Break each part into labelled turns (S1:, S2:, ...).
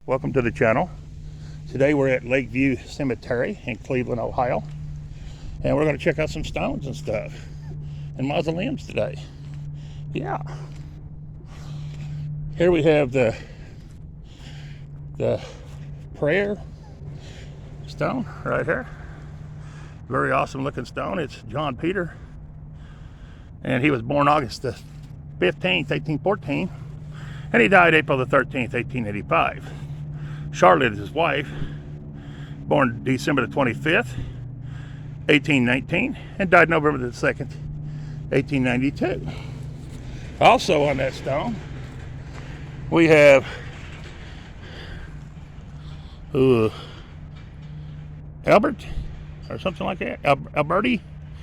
S1: Welcome to the channel. Today we're at Lakeview Cemetery in Cleveland, Ohio, and we're going to check out some stones and stuff and mausoleums today. Yeah. Here we have the prayer stone right here. Very awesome looking stone. It's John Peter, and he was born August the 15th, 1814, and he died April the 13th, 1885. Charlotte is his wife, born December the 25th, 1819, and died November the 2nd, 1892. Also on that stone, we have Albert, or something like that, Alberti,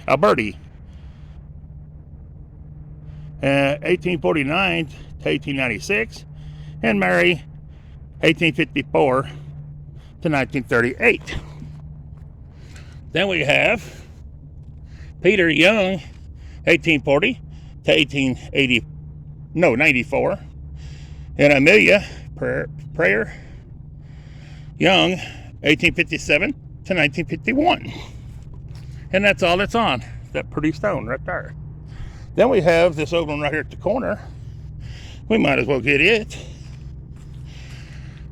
S1: 1849 to 1896, and Mary, 1854 to 1938. Then we have Peter Young, 1840 to 94, and Amelia Prayer Young, 1857 to 1951. And that's all that's on that pretty stone right there. Then we have this old one right here at the corner. We might as well get it.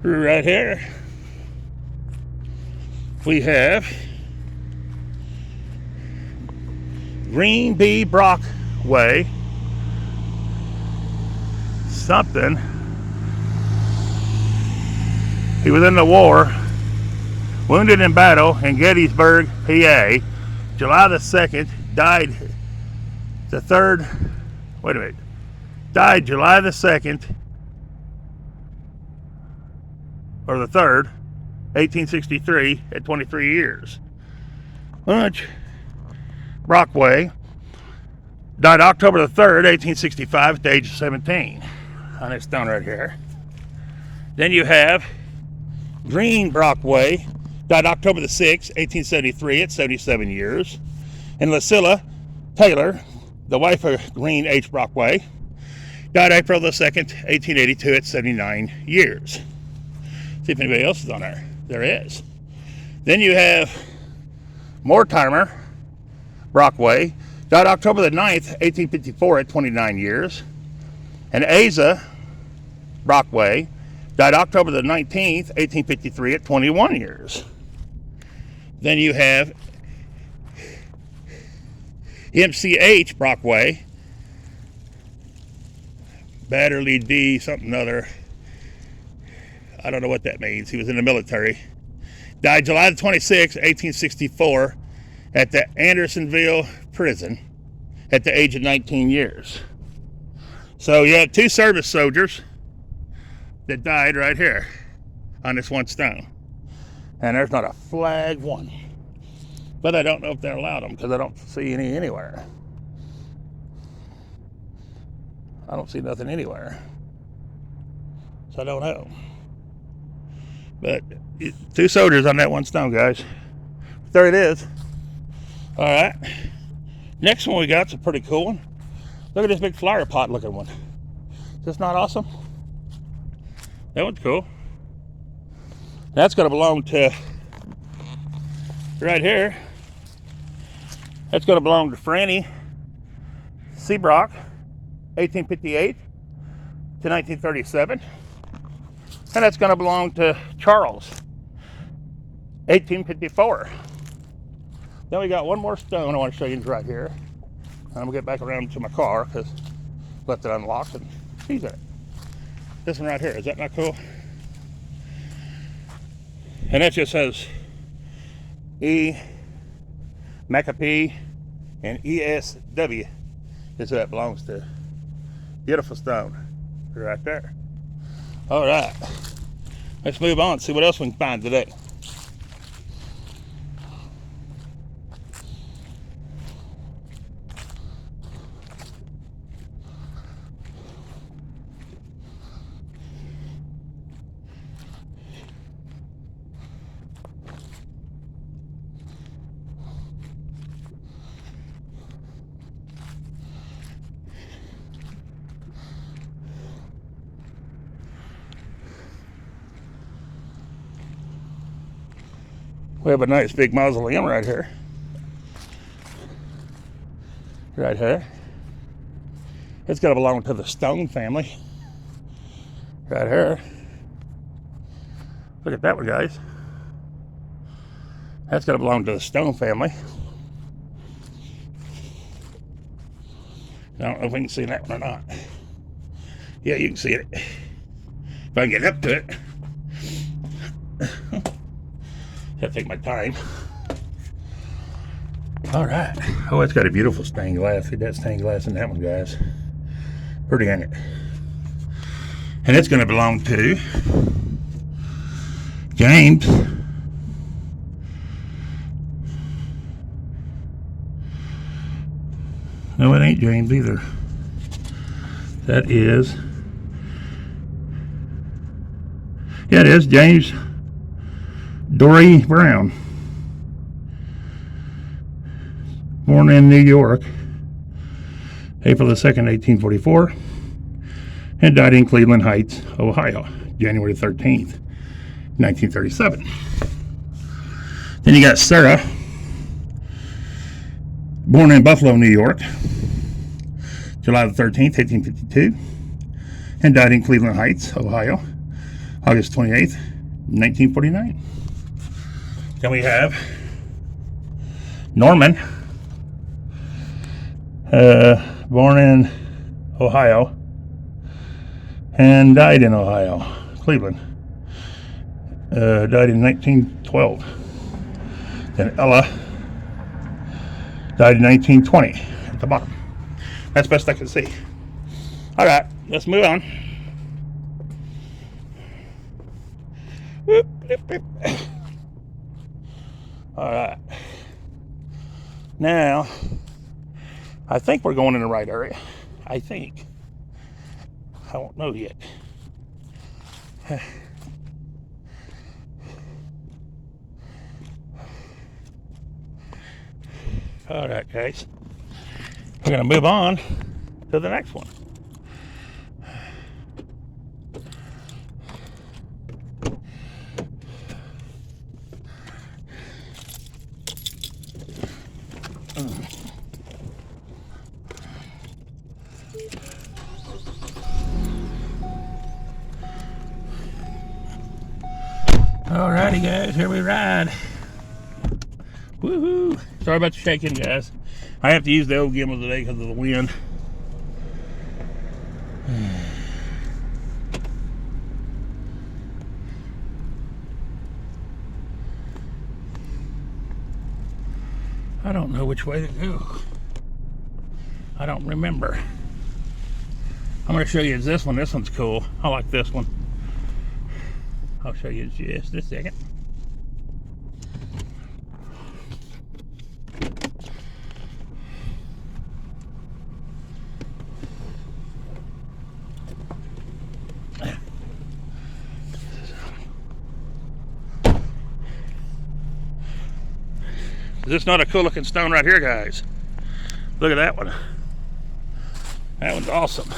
S1: Right here, we have Green B. Brockway something. He was in the war, wounded in battle in Gettysburg, PA, July the 2nd, died the 3rd, died July the 2nd, or the 3rd, 1863, at 23 years. Lunch Brockway died October the 3rd, 1865, at the age of 17, on this stone right here. Then you have Green Brockway, died October the 6th, 1873, at 77 years. And Lucilla Taylor, the wife of Green H. Brockway, died April the 2nd, 1882, at 79 years. See if anybody else is on there. There is. Then you have Mortimer Brockway, died October the 9th, 1854, at 29 years. And Asa Brockway died October the 19th, 1853, at 21 years. Then you have MCH Brockway, Batterly D something other. I don't know what that means. He was in the military. Died July the 26th, 1864, at the Andersonville prison at the age of 19 years. So you have two service soldiers that died right here on this one stone. And there's not a flag one. But I don't know if they're allowed them because I don't see any anywhere. I don't see nothing anywhere. So I don't know. But two soldiers on that one stone, guys. There it is. All right. Next one we got's a pretty cool one. Look at this big flower pot looking one. Is this not awesome? That one's cool. That's going to belong to, right here, that's going to belong to Franny Seabrock, 1858 to 1937. And that's going to belong to Charles, 1854. Then we got one more stone I want to show you right here. And I'm going to get back around to my car because I left it unlocked and he's in it. This one right here, is that not cool? And that just says E. McApee and ESW is who that belongs to. Beautiful stone right there. All right, let's move on and see what else we can find today. We have a nice big mausoleum right here. Right here. It's got to belong to the Stone family. Right here. Look at that one, guys. That's got to belong to the Stone family. I don't know if we can see that one or not. Yeah, you can see it. If I can get up to it. Have to take my time. All right. Oh, it's got a beautiful stained glass. See that stained glass in that one, guys. Pretty, ain't it? And it's going to belong to James. No, it ain't James either. That is... Yeah, it is James Dory Brown. Born in New York, April the 2nd, 1844, and died in Cleveland Heights, Ohio, January 13th, 1937. Then you got Sarah, born in Buffalo, New York, July the 13th, 1852, and died in Cleveland Heights, Ohio, August 28th, 1949. Then we have Norman, born in Ohio and died in Ohio, Cleveland. Died in 1912. Then Ella died in 1920 at the bottom. That's best I can see. All right, let's move on. All right. Now, I think we're going in the right area. I think. I don't know yet. All right, guys. We're going to move on to the next one. Alrighty, guys, here we ride. Woohoo! Sorry about the shaking, guys. I have to use the old gimbal today because of the wind. I don't know which way to go. I don't remember. I'm going to show you this one. This one's cool. I like this one. I'll show you just a second. Is this not a cool looking stone right here, guys? Look at that one. That one's awesome.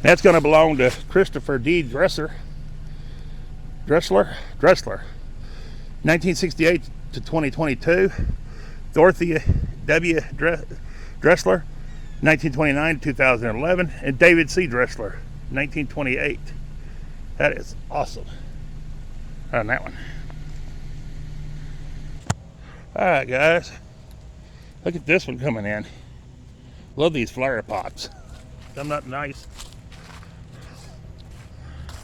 S1: That's going to belong to Christopher D. Dressler, 1968 to 2022. Dorothea W. Dressler, 1929 to 2011. And David C. Dressler, 1928. That is awesome. On that one. Alright, guys. Look at this one coming in. Love these flower pots. Them not nice.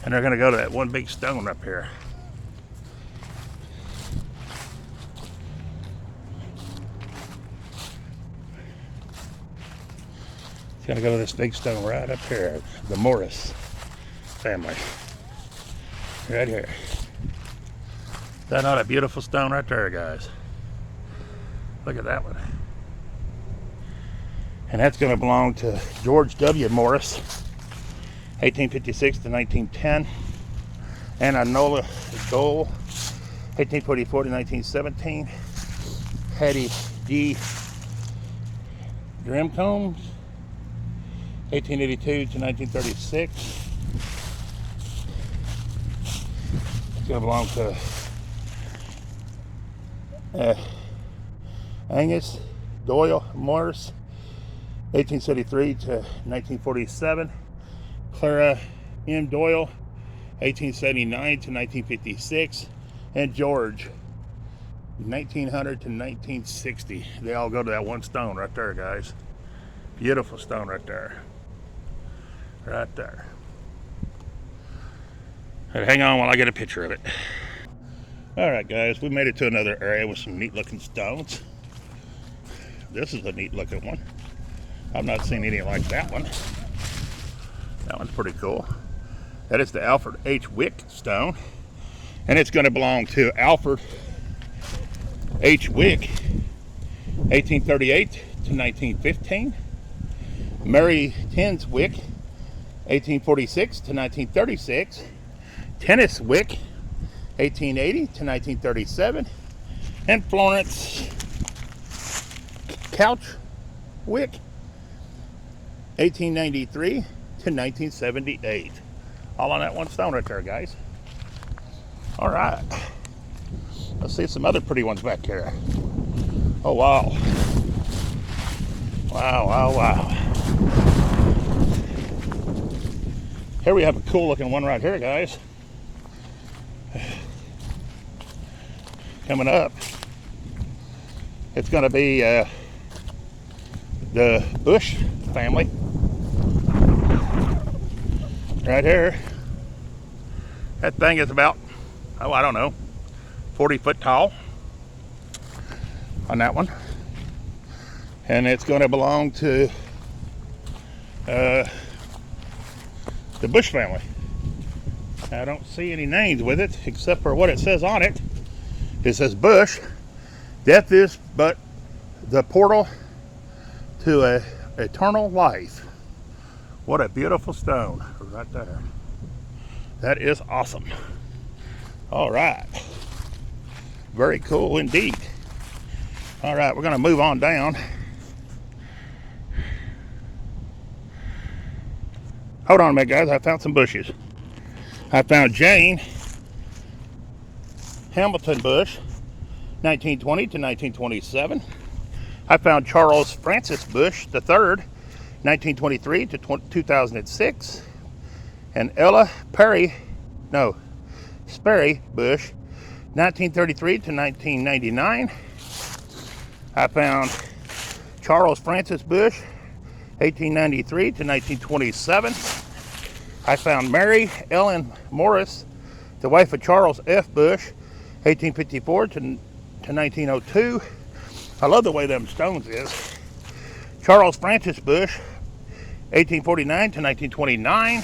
S1: And they're going to go to that one big stone up here. It's going to go to this big stone right up here. The Morris family. Right here. Is that not a beautiful stone right there, guys? Look at that one. And that's going to belong to George W. Morris, 1856 to 1910. And Anola Dole, 1844 to 1917. Hetty D. Grimcombs, 1882 to 1936. It's going to belong to Uh, Angus Doyle Morris, 1873 to 1947. Clara M. Doyle, 1879 to 1956. And George, 1900 to 1960. They all go to that one stone right there, guys. Beautiful stone right there. Right there. And hang on while I get a picture of it. Alright guys, we made it to another area with some neat looking stones. This is a neat looking one. I've not seen any like that one. That one's pretty cool. That is the Alfred H. Wick stone. And it's going to belong to Alfred H. Wick, 1838 to 1915. Mary Tens Wick, 1846 to 1936. Tennis Wick, 1880 to 1937. And Florence Couch Wick, 1893 to 1978. All on that one stone right there, guys. All right. Let's see some other pretty ones back here. Oh, wow. Wow, wow, wow. Here we have a cool looking one right here, guys. Coming up. It's going to be the Bush family. Right here. That thing is about, oh, I don't know, 40 foot tall on that one. And it's going to belong to the Bush family. I don't see any names with it except for what it says on it. It says Bush. Death is but the portal to a eternal life. What a beautiful stone right there. That is awesome. All right. Very cool indeed. All right, we're going to move on down. Hold on a minute, guys. I found some bushes. I found Jane Hamilton Bush, 1920 to 1927. I found Charles Francis Bush III, 1923 to 2006. And Ella Sperry Bush, 1933 to 1999. I found Charles Francis Bush, 1893 to 1927. I found Mary Ellen Morris, the wife of Charles F. Bush, 1854 to 1902. I love the way them stones is. Charles Francis Bush, 1849 to 1929.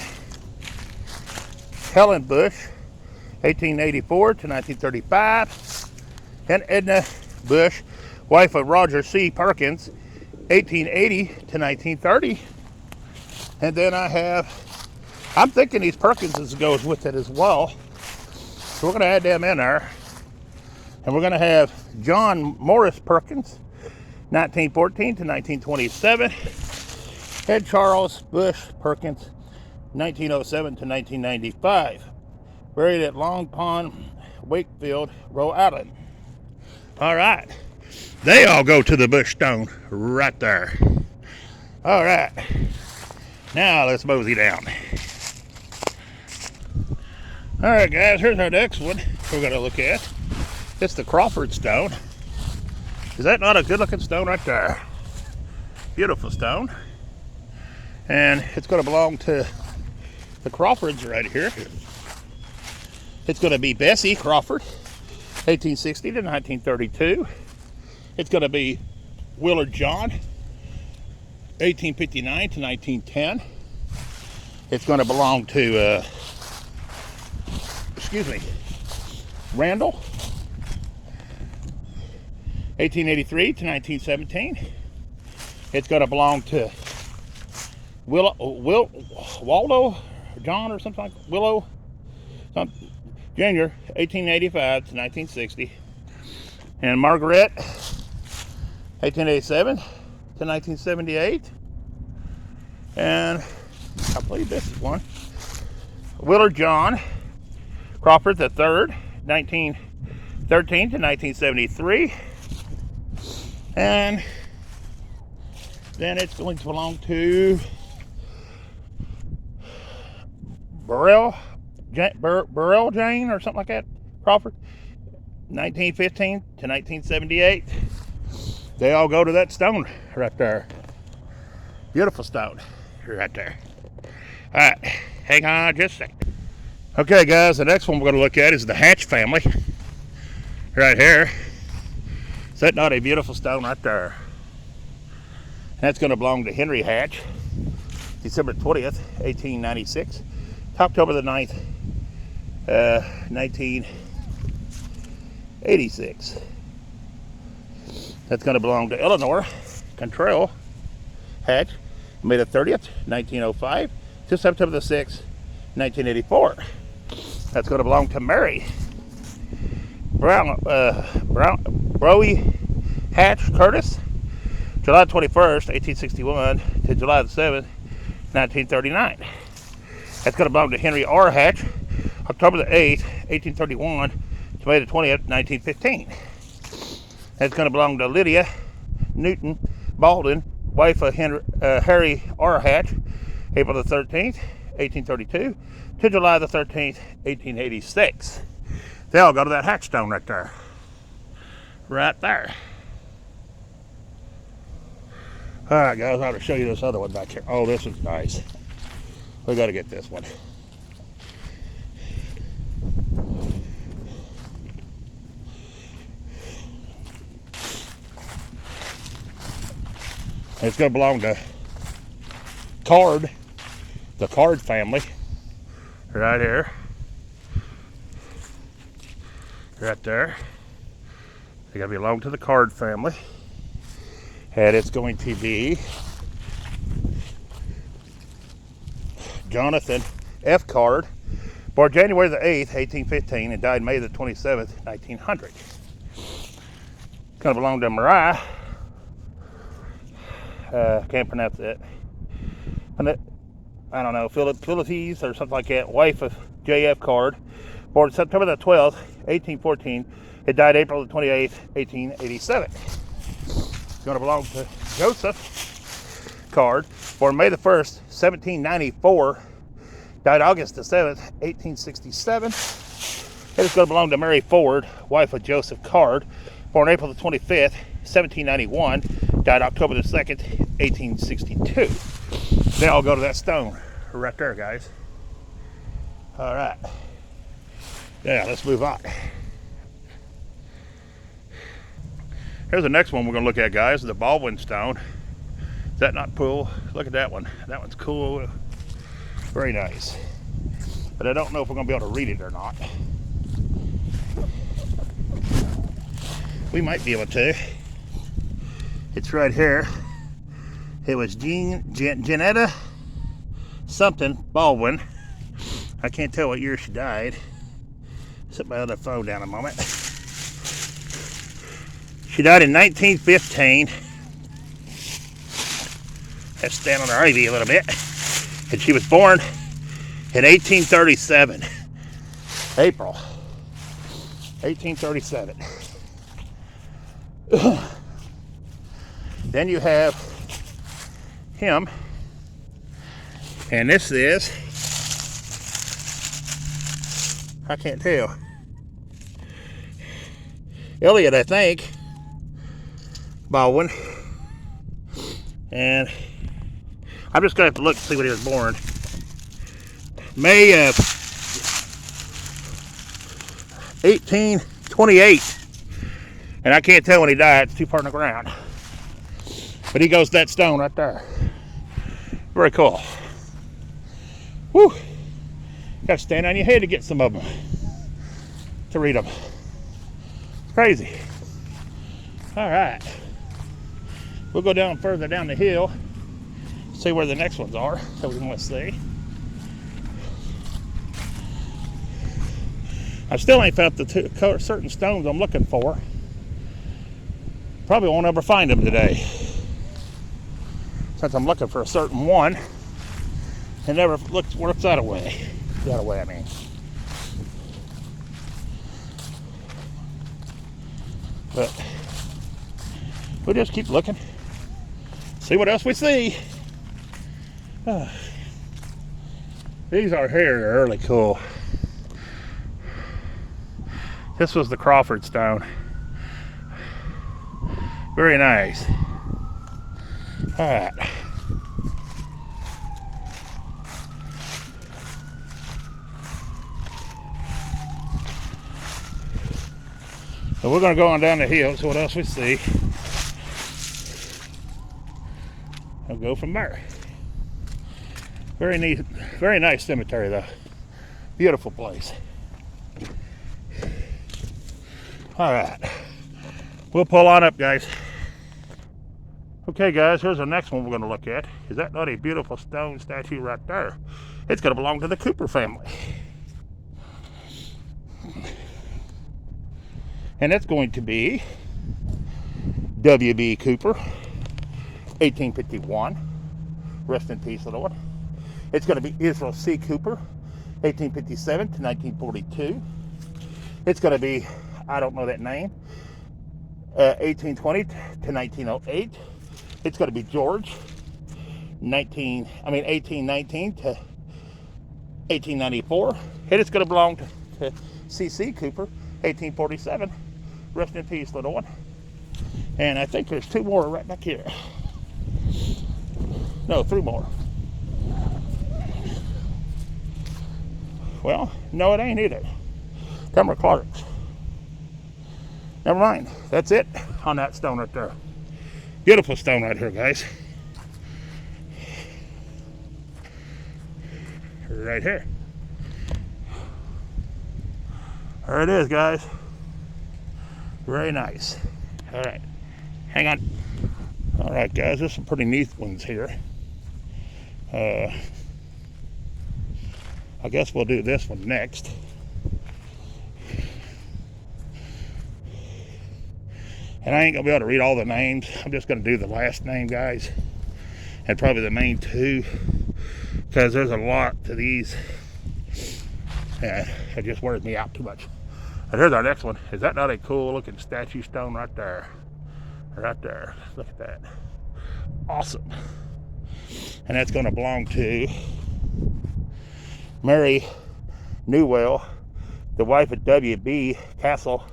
S1: Helen Bush, 1884 to 1935. And Edna Bush, wife of Roger C. Perkins, 1880 to 1930. And then I'm thinking these Perkinses goes with it as well. So we're going to add them in there. And we're going to have John Morris Perkins, 1914 to 1927. And Charles Bush Perkins, 1907 to 1995. Buried at Long Pond, Wakefield, Rhode Island. All right. They all go to the Bush stone right there. All right. Now let's mosey down. All right, guys, here's our next one we're going to look at. It's the Crawford stone. Is that not a good looking stone right there? Beautiful stone. And it's going to belong to the Crawfords right here. It's going to be Bessie Crawford, 1860 to 1932. It's going to be Willard John, 1859 to 1910. It's going to belong to, Randall, 1883 to 1917. It's going to belong to Waldo John or something like Willow Jr., 1885 to 1960. And Margaret, 1887 to 1978. And I believe this is one. Willard John Crawford III, 1930 13th in 1973. And then it's going to belong to Burrell Jane or something like that, Crawford. 1915 to 1978. They all go to that stone right there. Beautiful stone right there. All right, hang on just a second. Okay, guys, the next one we're going to look at is the Hatch family right here. Is that not a beautiful stone right there? That's going to belong to Henry Hatch, December 20th, 1896, to October the 9th, 1986. That's going to belong to Eleanor Cantrell Hatch, May the 30th, 1905, to September the 6th, 1984. That's going to belong to Mary Browie Hatch Curtis, July 21st, 1861 to July the 7th, 1939. That's going to belong to Henry R. Hatch, October the 8th, 1831 to May the 20th, 1915. That's going to belong to Lydia Newton Baldwin, wife of Harry R. Hatch, April the 13th, 1832 to July the 13th, 1886. They all go to that Hatch stone right there. Right there. Alright guys, I want to show you this other one back here. Oh, this is nice. We got to get this one. It's going to belong to the Card family. Right here. Right there. They got to belong to the Card family. And it's going to be Jonathan F. Card, born January the 8th, 1815, and died May the 27th, 1900. It's going to belong to Mariah. Can't pronounce it. I don't know, Philippines or something like that. Wife of J.F. Card, born September the 12th, 1814, and died April the 28th, 1887. It's going to belong to Joseph Card, born May the 1st, 1794, died August the 7th, 1867. And it's going to belong to Mary Ford, wife of Joseph Card, born April the 25th, 1791, died October the 2nd, 1862. They all go to that stone right there, guys. All right. Yeah, let's move on. Here's the next one we're going to look at, guys, the Baldwin stone. Is that not cool? Look at that one. That one's cool. Very nice. But I don't know if we're going to be able to read it or not. We might be able to. It's right here. It was Janetta something Baldwin. I can't tell what year she died. Set my other phone down a moment. She died in 1915. Let's stand on her ivy a little bit. And she was born in 1837. April 1837. Then you have him. And this is, I can't tell, Elliot, I think, Baldwin. And I'm just going to have to look and see when he was born. May of 1828. And I can't tell when he died. It's too far in the ground. But he goes to that stone right there. Very cool. Whew. Got to stand on your head to get some of them. To read them. It's crazy. All right. We'll go down further down the hill. See where the next ones are. So we can see. I still ain't found the certain stones I'm looking for. Probably won't ever find them today. Since I'm looking for a certain one. It never works that way. That way, I mean. But we'll just keep looking, see what else we see. These are here are really cool. This was the Crawford stone. Very nice. All right. So we're going to go on down the hill, see what else we see. I'll go from there. Very neat, very nice cemetery though. Beautiful place. All right, we'll pull on up, guys. Okay, guys, here's the next one we're going to look at. Is that not a beautiful stone statue right there? It's going to belong to the Cooper family. And it's going to be W.B. Cooper, 1851. Rest in peace, little one. It's going to be Israel C. Cooper, 1857 to 1942. It's going to be, I don't know that name, 1820 to 1908. It's going to be George, 1819 to 1894. And it's going to belong to C.C. Cooper, 1847. Rest in peace, little one. And I think there's two more right back here. No, three more. Well, no, it ain't either. Them are Clark's. Never mind. That's it on that stone right there. Beautiful stone right here, guys. Right here. There it is, guys. Very nice. All right. Hang on. All right, guys. There's some pretty neat ones here. I guess we'll do this one next. And I ain't gonna be able to read all the names. I'm just gonna do the last name, guys, and probably the main two, because there's a lot to these. Yeah, it just wears me out too much. And here's our next one. Is that not a cool looking statue stone right there? Right there. Look at that. Awesome. And that's gonna belong to Mary Newell, the wife of W.B. Castle,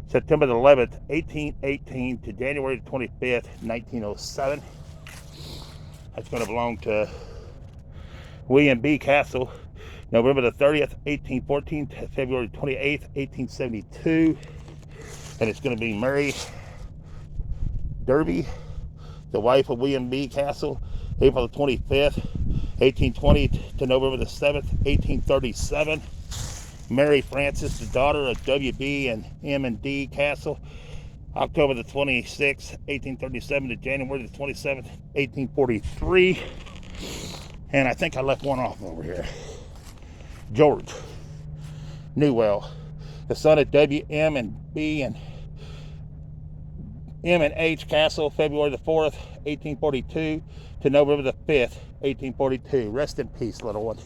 S1: September the 11th, 1818 to January the 25th, 1907. That's going to belong to William B. Castle, November the 30th, 1814 to February 28th, 1872. And it's going to be Mary Derby, the wife of William B. Castle, April the 25th, 1820 to November the 7th, 1837. Mary Frances, the daughter of W.B. and M&D Castle, October the 26th, 1837 to January the 27th, 1843. And I think I left one off over here. George Newell, the son of W.M. and B. and M&H Castle, February the 4th, 1842 to November the 5th, 1842. Rest in peace, little one.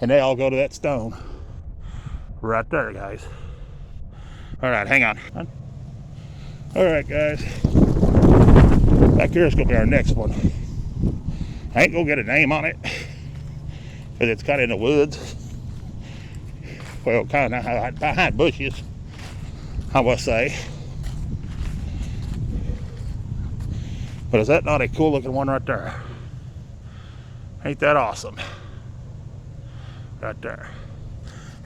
S1: And they all go to that stone right there, guys. All right, hang on. All right, guys. Back here is going to be our next one. I ain't going to get a name on it because it's kind of in the woods. Well, kind of behind bushes, I will say. But is that not a cool looking one right there? Ain't that awesome? Right there.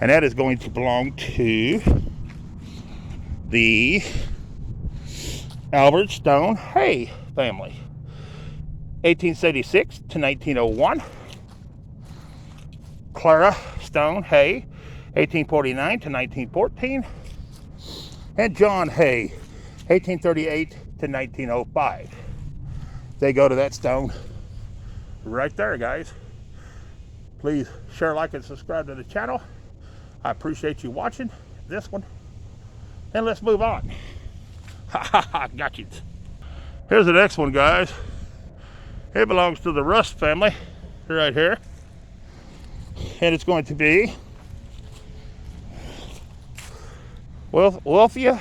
S1: And that is going to belong to the Albert Stone Hay family, 1876 to 1901. Clara Stone Hay, 1849 to 1914. And John Hay, 1838 to 1905. They go to that stone right there, guys. Please share, like, and subscribe to the channel. I appreciate you watching this one. And let's move on. Ha ha ha, got you. Here's the next one, guys. It belongs to the Rust family, right here. And it's going to be Wilfia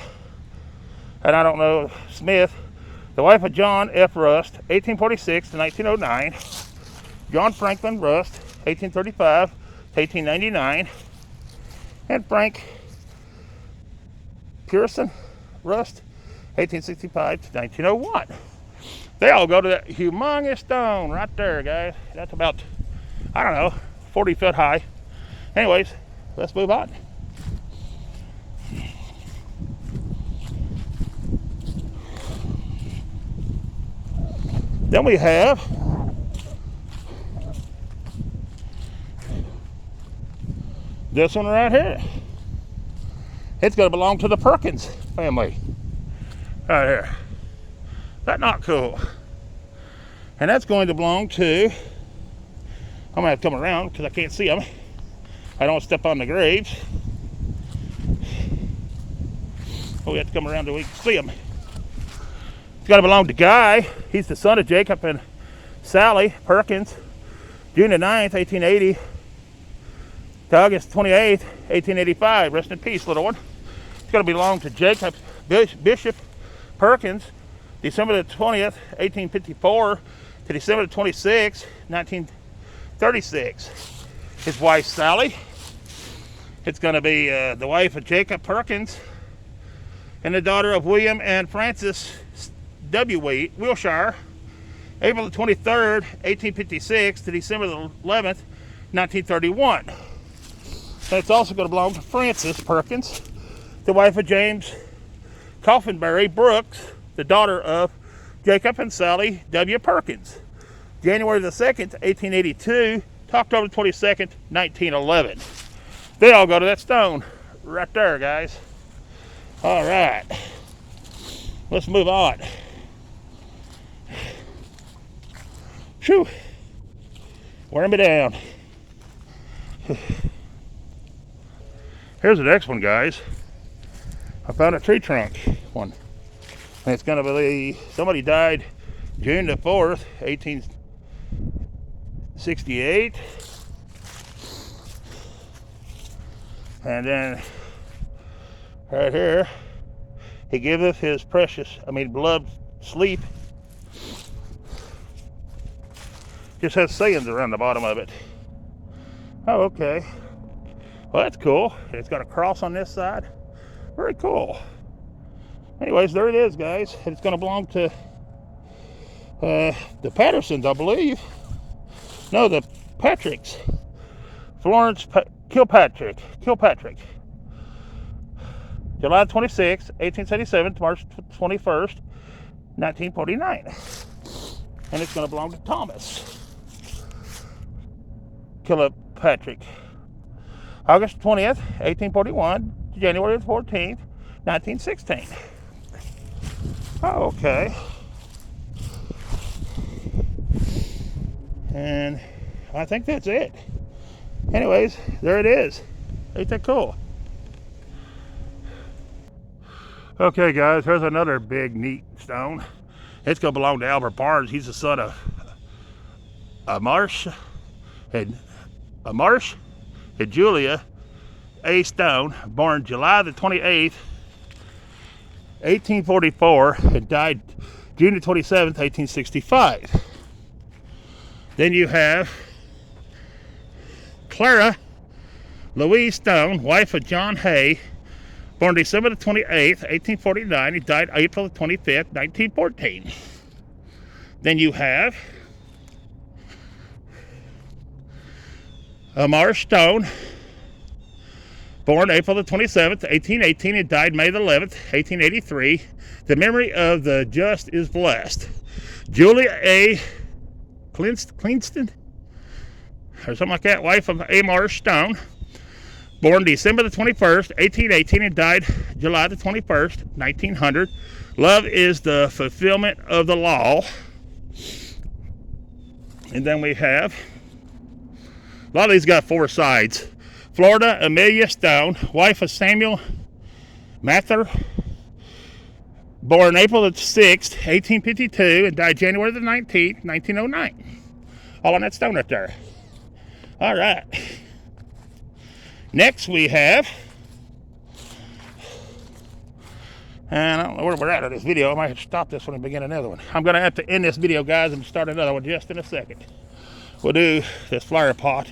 S1: and I don't know, Smith, the wife of John F. Rust, 1846 to 1909. John Franklin Rust, 1835 to 1899. And Frank Pearson Rust, 1865 to 1901. They all go to that humongous stone right there, guys. That's about, I don't know, 40 foot high. Anyways, let's move on. Then we have this one right here. It's going to belong to the Perkins family. Right here. That's not cool. And that's going to belong to, I'm going to have to come around because I can't see them. I don't want to step on the graves. Oh, we have to come around so we can see them. It's got to belong to Guy. He's the son of Jacob and Sally Perkins. June the 9th, 1880 to August 28th, 1885. Rest in peace, little one. It's going to belong to Jacob Bishop Perkins. December the 20th, 1854 to December the 26th, 1936. His wife, Sally. It's going to be the wife of Jacob Perkins and the daughter of William and Frances W. Wilshire. April the 23rd, 1856 to December the 11th, 1931. And it's also going to belong to Frances Perkins, the wife of James Coffinberry Brooks, the daughter of Jacob and Sally W. Perkins. January the 2nd, 1882 to October 22nd, 1911. They all go to that stone right there, guys. All right. Let's move on. Phew. Wearing me down. Here's the next one, guys. I found a tree trunk one. And it's going to be, somebody died June the 4th, 1868. And then right here, he giveth his beloved sleep. Just has sayings around the bottom of it. Oh, okay. Well, that's cool. It's got a cross on this side. Very cool. Anyways, there it is, guys. It's going to belong to the Pattersons, I believe. No, the Patricks. Florence Kilpatrick. July 26, 1877 to March 21st, 1949. And it's going to belong to Thomas Kilpatrick. August 20th, 1841 to January 14th, 1916. Oh, okay. And I think that's it. Anyways, there it is. Ain't that cool? Okay, guys, here's another big, neat stone. It's going to belong to Albert Barnes. He's the son of Marsh and Julia A. Stone, born July the 28th, 1844, and died June the 27th, 1865. Then you have Clara Louise Stone, wife of John Hay, born December the 28th, 1849. He died April the 25th, 1914. Then you have Amar Stone, born April the 27th, 1818, and died May the 11th, 1883. The memory of the just is blessed. Julia A. Cleanston, or something like that, wife of Amar Stone, born December the 21st, 1818, and died July the 21st, 1900. Love is the fulfillment of the law. And then we have, a lot of these got four sides. Florida Amelia Stone, wife of Samuel Mather, born April the 6th, 1852, and died January the 19th, 1909. All on that stone right there. All right. Next we have And I don't know where we're at in this video. I might have to stop this one and begin another one. I'm going to have to end this video, guys, and start another one just in a second. We'll do this flower pot.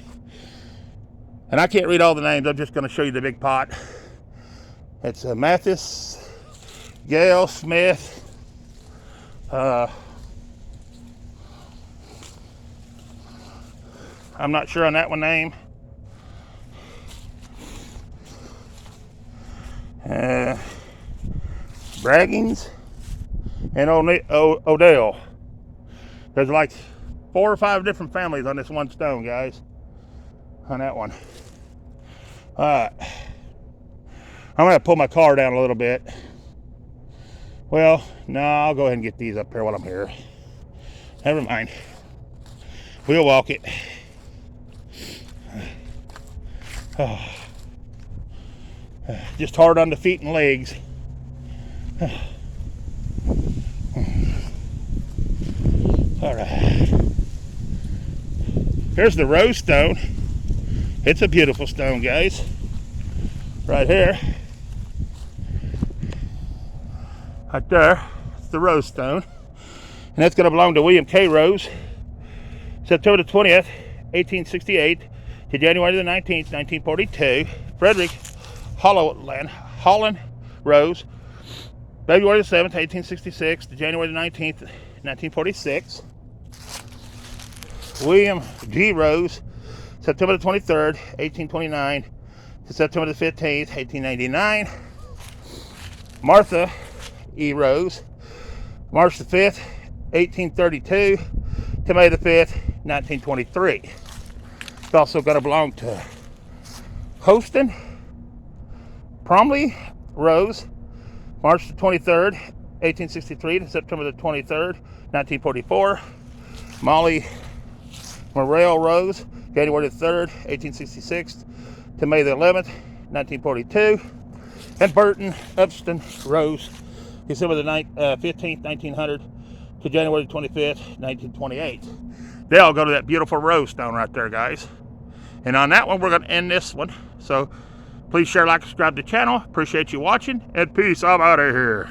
S1: And I can't read all the names. I'm just going to show you the big pot. It's Mathis, Gale, Smith, I'm not sure on that one name. Braggings and Odell. There's like 4 or 5 different families on this one stone, guys. On that one. Alright. I'm going to pull my car down a little bit. Well, no, I'll go ahead and get these up here while I'm here. Never mind. We'll walk it. Oh. Just hard on the feet and legs. Alright. Here's the rose stone. It's a beautiful stone, guys. Right here. Right there. It's the rose stone. And that's going to belong to William K. Rose. September the 20th, 1868 to January the 19th, 1942. Frederick Holland Rose. February the 7th, 1866 to January the 19th, 1946. William G. Rose. September the 23rd, 1829 to September the 15th, 1899. Martha E. Rose. March the 5th, 1832 to May the 5th, 1923. It's also going to belong to Hostin Promley Rose. March the 23rd, 1863 to September the 23rd, 1944. Molly Morrell Rose. January the 3rd, 1866 to May the 11th, 1942. And Burton Upston Rose. December the 15th, 1900 to January 25th, 1928. They all go to that beautiful rose stone right there, guys. And on that one, we're going to end this one. So please share, like, subscribe to the channel. Appreciate you watching. And peace. I'm out of here.